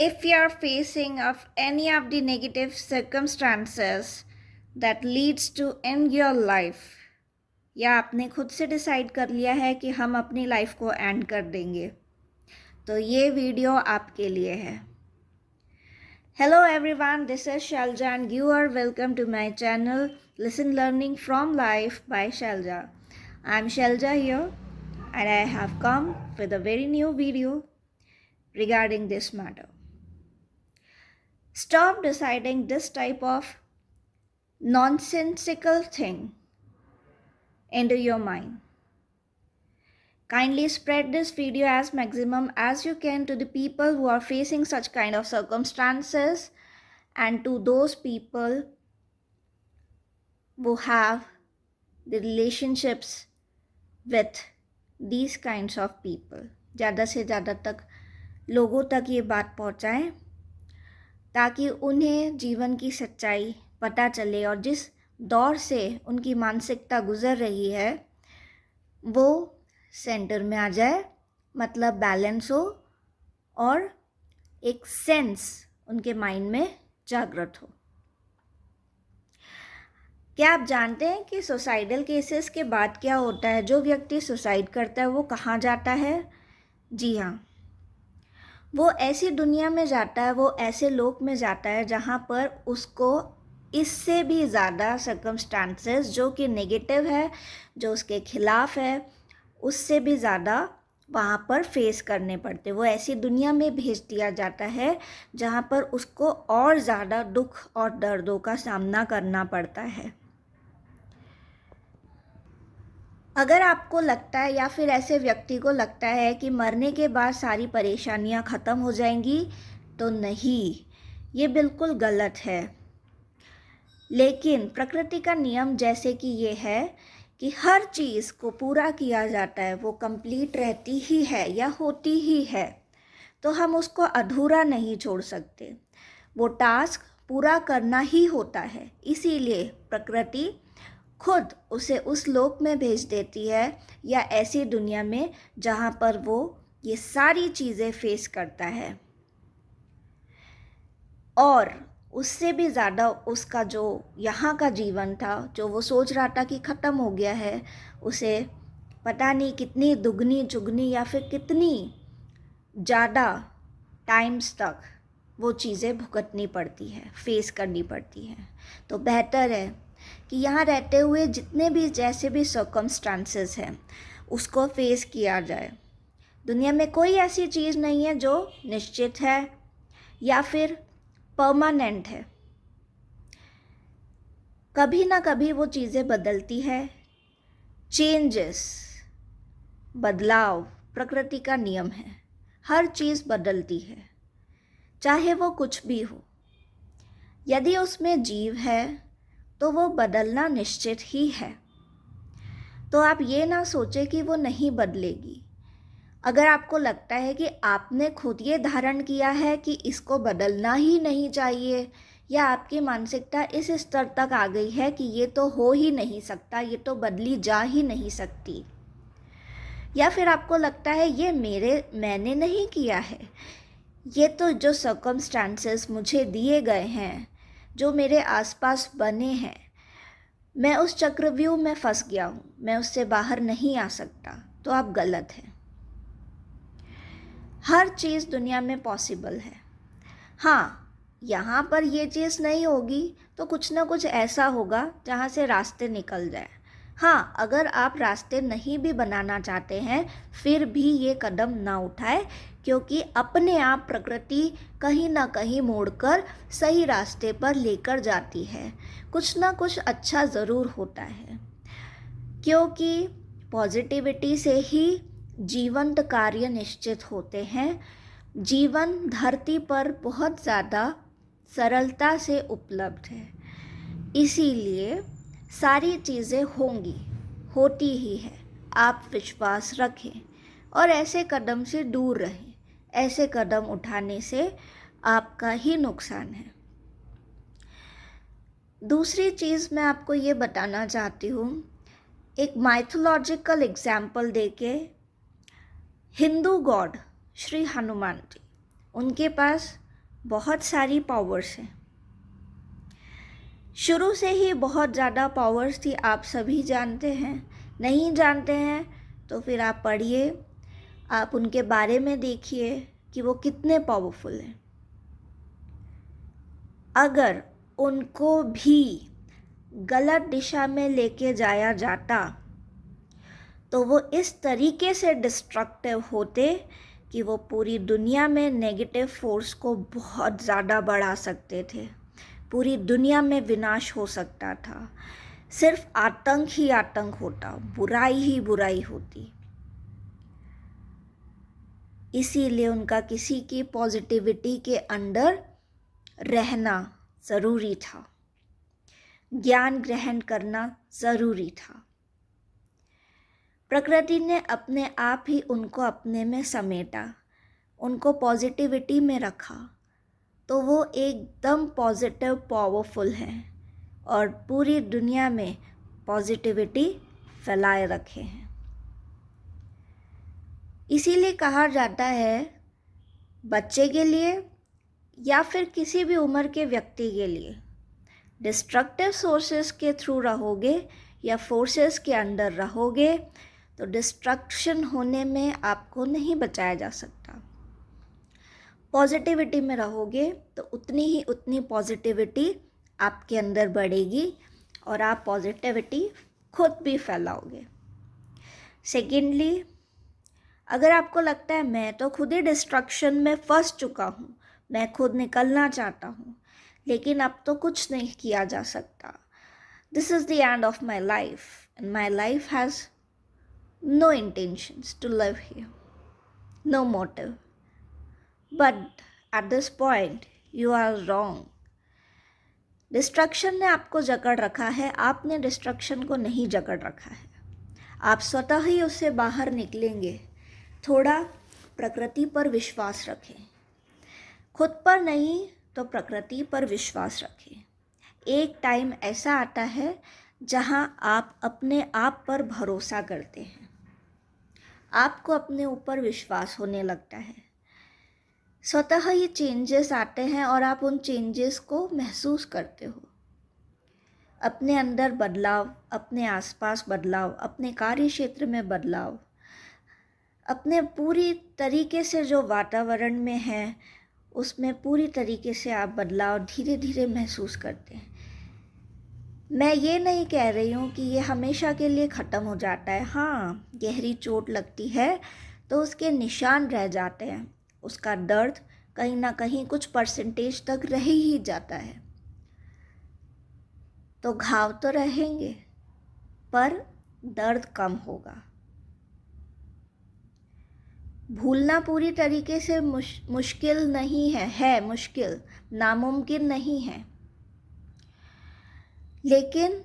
If you are facing of any of the negative circumstances that leads to end your life, या आपने खुद से decide कर लिया है कि हम अपनी लाइफ को एंड कर देंगे, तो ये वीडियो आपके लिए है. Hello everyone, this is Shalja and you are welcome to my channel Listen Learning from Life by Shalja. I am Shalja here and I have come with a very new video regarding this matter. Stop deciding this type of nonsensical thing into your mind. Kindly spread this video as maximum as you can to the people who are facing such kind of circumstances and to those people who have the relationships with these kinds of people. ज़्यादा से ज़्यादा तक लोगों तक ये बात पहुँचाएं ताकि उन्हें जीवन की सच्चाई पता चले और जिस दौर से उनकी मानसिकता गुजर रही है वो सेंटर में आ जाए, मतलब बैलेंस हो और एक सेंस उनके माइंड में जागृत हो. क्या आप जानते हैं कि सुसाइडल केसेस के बाद क्या होता है? जो व्यक्ति सुसाइड करता है वो कहाँ जाता है? जी हाँ, वो ऐसी दुनिया में जाता है, वो ऐसे लोक में जाता है जहाँ पर उसको इससे भी ज़्यादा सर्कमस्टांसेस जो कि नेगेटिव है, जो उसके खिलाफ है, उससे भी ज़्यादा वहाँ पर फेस करने पड़ते. वो ऐसी दुनिया में भेज दिया जाता है जहाँ पर उसको और ज़्यादा दुख और दर्दों का सामना करना पड़ता है. अगर आपको लगता है या फिर ऐसे व्यक्ति को लगता है कि मरने के बाद सारी परेशानियां ख़त्म हो जाएंगी, तो नहीं, ये बिल्कुल गलत है. लेकिन प्रकृति का नियम जैसे कि ये है कि हर चीज़ को पूरा किया जाता है, वो कंप्लीट रहती ही है या होती ही है, तो हम उसको अधूरा नहीं छोड़ सकते. वो टास्क पूरा करना ही होता है. इसीलिए प्रकृति खुद उसे उस लोक में भेज देती है या ऐसी दुनिया में जहाँ पर वो ये सारी चीज़ें फेस करता है. और उससे भी ज़्यादा उसका जो यहाँ का जीवन था, जो वो सोच रहा था कि ख़त्म हो गया है, उसे पता नहीं कितनी दुगनी चुगनी या फिर कितनी ज़्यादा टाइम्स तक वो चीज़ें भुगतनी पड़ती है, फेस करनी पड़ती हैं. तो बेहतर है कि यहाँ रहते हुए जितने भी जैसे भी सर्कमस्टांसेस हैं उसको फेस किया जाए. दुनिया में कोई ऐसी चीज़ नहीं है जो निश्चित है या फिर परमानेंट है. कभी ना कभी वो चीज़ें बदलती है. चेंजेस, बदलाव प्रकृति का नियम है. हर चीज़ बदलती है, चाहे वो कुछ भी हो. यदि उसमें जीव है तो वो बदलना निश्चित ही है. तो आप ये ना सोचें कि वो नहीं बदलेगी. अगर आपको लगता है कि आपने खुद ये धारण किया है कि इसको बदलना ही नहीं चाहिए, या आपकी मानसिकता इस स्तर तक आ गई है कि ये तो हो ही नहीं सकता, ये तो बदली जा ही नहीं सकती, या फिर आपको लगता है ये मैंने नहीं किया है, ये तो जो सर्कमस्टांसेस मुझे दिए गए हैं, जो मेरे आसपास बने हैं, मैं उस चक्रव्यूह में फंस गया हूँ, मैं उससे बाहर नहीं आ सकता, तो आप गलत हैं. हर चीज़ दुनिया में पॉसिबल है. हाँ, यहाँ पर ये चीज़ नहीं होगी तो कुछ ना कुछ ऐसा होगा जहाँ से रास्ते निकल जाए. हाँ, अगर आप रास्ते नहीं भी बनाना चाहते हैं फिर भी ये कदम ना उठाए, क्योंकि अपने आप प्रकृति कहीं ना कहीं मोड़कर सही रास्ते पर लेकर जाती है. कुछ ना कुछ अच्छा ज़रूर होता है, क्योंकि पॉजिटिविटी से ही जीवंत कार्य निश्चित होते हैं. जीवन धरती पर बहुत ज़्यादा सरलता से उपलब्ध है, इसीलिए सारी चीज़ें होंगी, होती ही है. आप विश्वास रखें और ऐसे कदम से दूर रहें. ऐसे कदम उठाने से आपका ही नुकसान है. दूसरी चीज़ मैं आपको ये बताना चाहती हूँ, एक माइथोलॉजिकल एग्जाम्पल देके. हिंदू गॉड श्री हनुमान जी, उनके पास बहुत सारी पावर्स हैं, शुरू से ही बहुत ज़्यादा पावर्स थी, आप सभी जानते हैं। नहीं जानते हैं तो फिर आप पढ़िए, आप उनके बारे में देखिए कि वो कितने पावरफुल हैं। अगर उनको भी गलत दिशा में लेके जाया जाता तो वो इस तरीके से डिस्ट्रक्टिव होते कि वो पूरी दुनिया में नेगेटिव फोर्स को बहुत ज़्यादा बढ़ा सकते थे। पूरी दुनिया में विनाश हो सकता था, सिर्फ आतंक ही आतंक होता, बुराई ही बुराई होती। इसीलिए उनका किसी की पॉजिटिविटी के अंडर रहना ज़रूरी था, ज्ञान ग्रहण करना ज़रूरी था। प्रकृति ने अपने आप ही उनको अपने में समेटा, उनको पॉजिटिविटी में रखा, तो वो एकदम पॉजिटिव पावरफुल हैं और पूरी दुनिया में पॉजिटिविटी फैलाए रखे हैं। इसीलिए कहा जाता है बच्चे के लिए या फिर किसी भी उम्र के व्यक्ति के लिए, डिस्ट्रक्टिव सोर्सेस के थ्रू रहोगे या फोर्सेस के अंडर रहोगे तो डिस्ट्रक्शन होने में आपको नहीं बचाया जा सकता। पॉजिटिविटी में रहोगे तो उतनी पॉजिटिविटी आपके अंदर बढ़ेगी और आप पॉजिटिविटी खुद भी फैलाओगे। सेकेंडली, अगर आपको लगता है मैं तो खुद ही डिस्ट्रक्शन में फंस चुका हूँ, मैं खुद निकलना चाहता हूँ लेकिन अब तो कुछ नहीं किया जा सकता, this is the end of my life and my life has no intentions to live here, no motive. But at this point, you are wrong. Destruction ने आपको जकड़ रखा है, आपने डिस्ट्रक्शन को नहीं जकड़ रखा है। आप स्वतः ही उससे बाहर निकलेंगे। थोड़ा प्रकृति पर विश्वास रखें, खुद पर नहीं तो प्रकृति पर विश्वास रखें। एक टाइम ऐसा आता है जहां आप अपने आप पर भरोसा करते हैं, आपको अपने ऊपर विश्वास होने लगता है, स्वतः ही चेंजेस आते हैं और आप उन चेंजेस को महसूस करते हो। अपने अंदर बदलाव, अपने आसपास बदलाव, अपने कार्य क्षेत्र में बदलाव, अपने पूरी तरीके से जो वातावरण में है उसमें पूरी तरीके से आप बदलाव धीरे धीरे महसूस करते हैं। मैं ये नहीं कह रही हूँ कि ये हमेशा के लिए ख़त्म हो जाता है। हाँ, गहरी चोट लगती है तो उसके निशान रह जाते हैं, उसका दर्द कहीं ना कहीं कुछ परसेंटेज तक रह ही जाता है, तो घाव तो रहेंगे पर दर्द कम होगा। भूलना पूरी तरीके से मुश्किल नहीं है मुश्किल, नामुमकिन नहीं है, लेकिन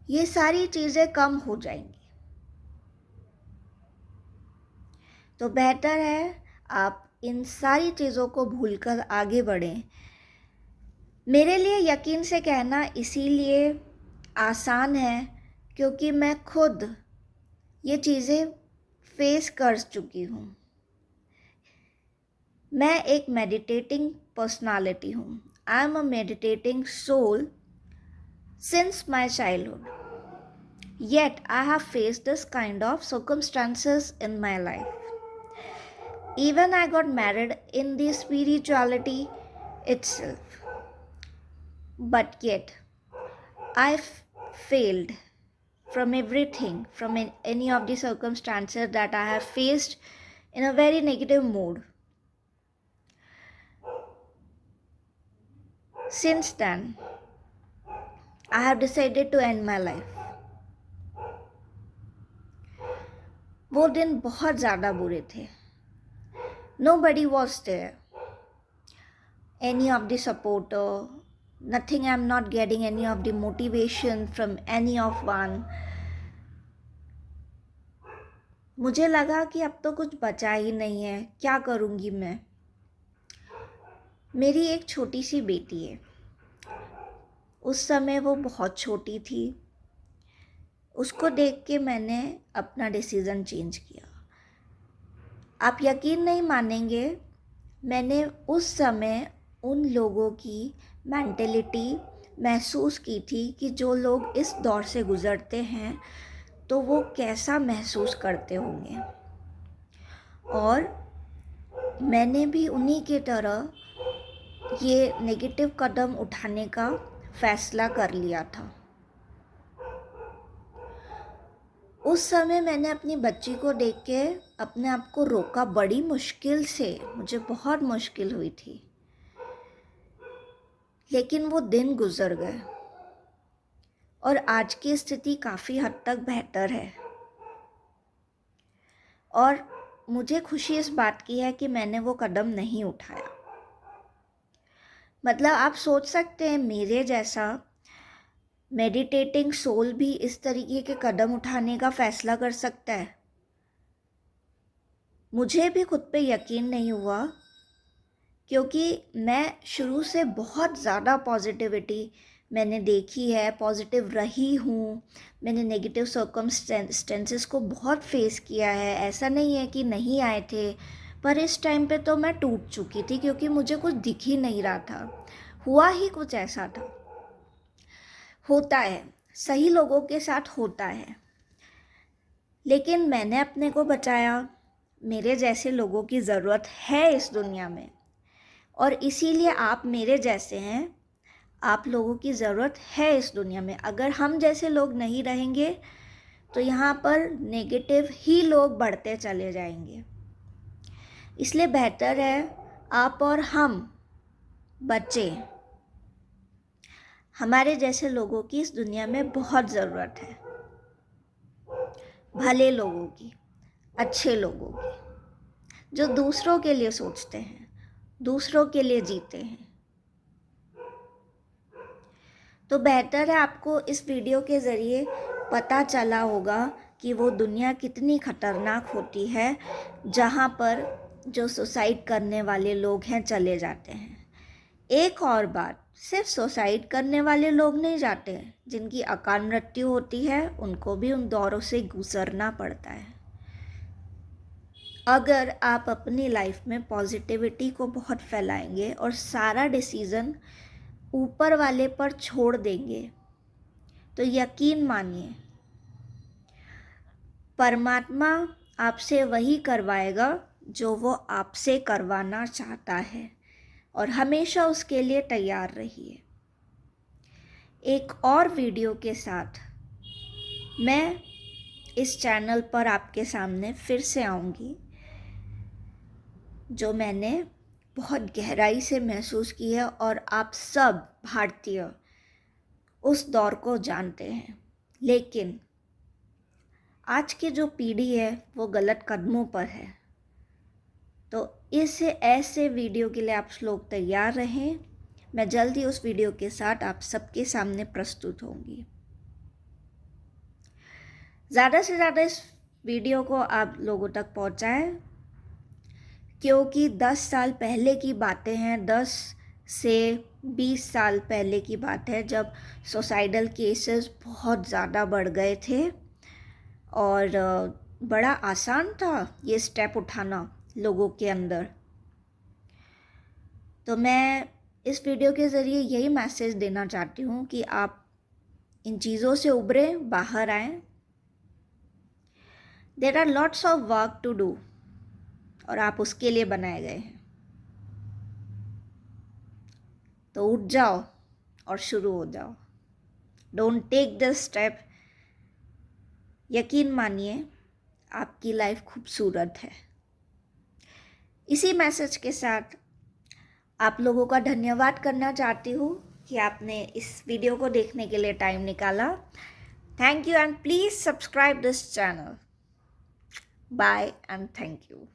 ये सारी चीज़ें कम हो जाएंगी। तो बेहतर है आप इन सारी चीज़ों को भूलकर आगे बढ़ें। मेरे लिए यकीन से कहना इसीलिए आसान है क्योंकि मैं खुद ये चीज़ें फेस कर चुकी हूँ। मैं एक मेडिटेटिंग पर्सनालिटी हूँ। I am a meditating soul since my childhood. Yet I have faced this kind of circumstances in my life. Even I got married in the spirituality itself. But yet I failed from everything, from any of the circumstances that I have faced in a very negative mood. Since then, I have decided to end my life. वो दिन बहुत ज़्यादा बुरे थे. Nobody was there. Any of the supporter, nothing. I'm not getting any of the motivation from any of one. मुझे लगा कि अब तो कुछ बचा ही नहीं है, क्या करूँगी मैं। मेरी एक छोटी सी बेटी है, उस समय वो बहुत छोटी थी। उसको देख के मैंने अपना डिसीज़न चेंज किया। आप यकीन नहीं मानेंगे, मैंने उस समय उन लोगों की मेंटेलिटी महसूस की थी कि जो लोग इस दौर से गुज़रते हैं तो वो कैसा महसूस करते होंगे, और मैंने भी उन्हीं के तरह ये नेगेटिव कदम उठाने का फ़ैसला कर लिया था। उस समय मैंने अपनी बच्ची को देख के अपने आप को रोका, बड़ी मुश्किल से, मुझे बहुत मुश्किल हुई थी, लेकिन वो दिन गुजर गए और आज की स्थिति काफ़ी हद तक बेहतर है। और मुझे खुशी इस बात की है कि मैंने वो कदम नहीं उठाया। मतलब आप सोच सकते हैं मेरे जैसा मेडिटेटिंग सोल भी इस तरीके के कदम उठाने का फ़ैसला कर सकता है। मुझे भी खुद पे यकीन नहीं हुआ, क्योंकि मैं शुरू से बहुत ज़्यादा पॉजिटिविटी मैंने देखी है, पॉजिटिव रही हूँ। मैंने नेगेटिव सर्कमस्टेंसेस को बहुत फेस किया है, ऐसा नहीं है कि नहीं आए थे, पर इस टाइम पे तो मैं टूट चुकी थी क्योंकि मुझे कुछ दिख ही नहीं रहा था। हुआ ही कुछ ऐसा था। होता है, सही लोगों के साथ होता है, लेकिन मैंने अपने को बचाया। मेरे जैसे लोगों की ज़रूरत है इस दुनिया में, और इसीलिए आप मेरे जैसे हैं। आप लोगों की ज़रूरत है इस दुनिया में। अगर हम जैसे लोग नहीं रहेंगे तो यहाँ पर नेगेटिव ही लोग बढ़ते चले जाएंगे। इसलिए बेहतर है आप और हम बचें। हमारे जैसे लोगों की इस दुनिया में बहुत ज़रूरत है, भले लोगों की, अच्छे लोगों की, जो दूसरों के लिए सोचते हैं, दूसरों के लिए जीते हैं। तो बेहतर है आपको इस वीडियो के ज़रिए पता चला होगा कि वो दुनिया कितनी ख़तरनाक होती है जहाँ पर जो सुसाइड करने वाले लोग हैं चले जाते हैं। एक और बात, सिर्फ सुसाइड करने वाले लोग नहीं जाते, जिनकी अकाल मृत्यु होती है उनको भी उन दौरों से गुजरना पड़ता है। अगर आप अपनी लाइफ में पॉजिटिविटी को बहुत फैलाएंगे और सारा डिसीज़न ऊपर वाले पर छोड़ देंगे तो यकीन मानिए परमात्मा आपसे वही करवाएगा जो वो आपसे करवाना चाहता है, और हमेशा उसके लिए तैयार रहिए। एक और वीडियो के साथ मैं इस चैनल पर आपके सामने फिर से आऊँगी, जो मैंने बहुत गहराई से महसूस की है, और आप सब भारतीय उस दौर को जानते हैं। लेकिन आज की जो पीढ़ी है वो गलत कदमों पर है। तो इस ऐसे वीडियो के लिए आप लोग तैयार रहें। मैं जल्द ही उस वीडियो के साथ आप सबके सामने प्रस्तुत होंगी। ज़्यादा से ज़्यादा इस वीडियो को आप लोगों तक पहुंचाएं, क्योंकि 10 साल पहले की बातें हैं, 10 से 20 साल पहले की बात है, जब सुसाइडल केसेस बहुत ज़्यादा बढ़ गए थे और बड़ा आसान था ये स्टेप उठाना लोगों के अंदर। तो मैं इस वीडियो के ज़रिए यही मैसेज देना चाहती हूँ कि आप इन चीज़ों से उभरें, बाहर आएं। There are lots of work to do, और आप उसके लिए बनाए गए हैं। तो उठ जाओ और शुरू हो जाओ। Don't take this step. यकीन मानिए आपकी लाइफ खूबसूरत है। इसी मैसेज के साथ आप लोगों का धन्यवाद करना चाहती हूँ कि आपने इस वीडियो को देखने के लिए टाइम निकाला। Thank you, and please subscribe this channel. Bye and thank you.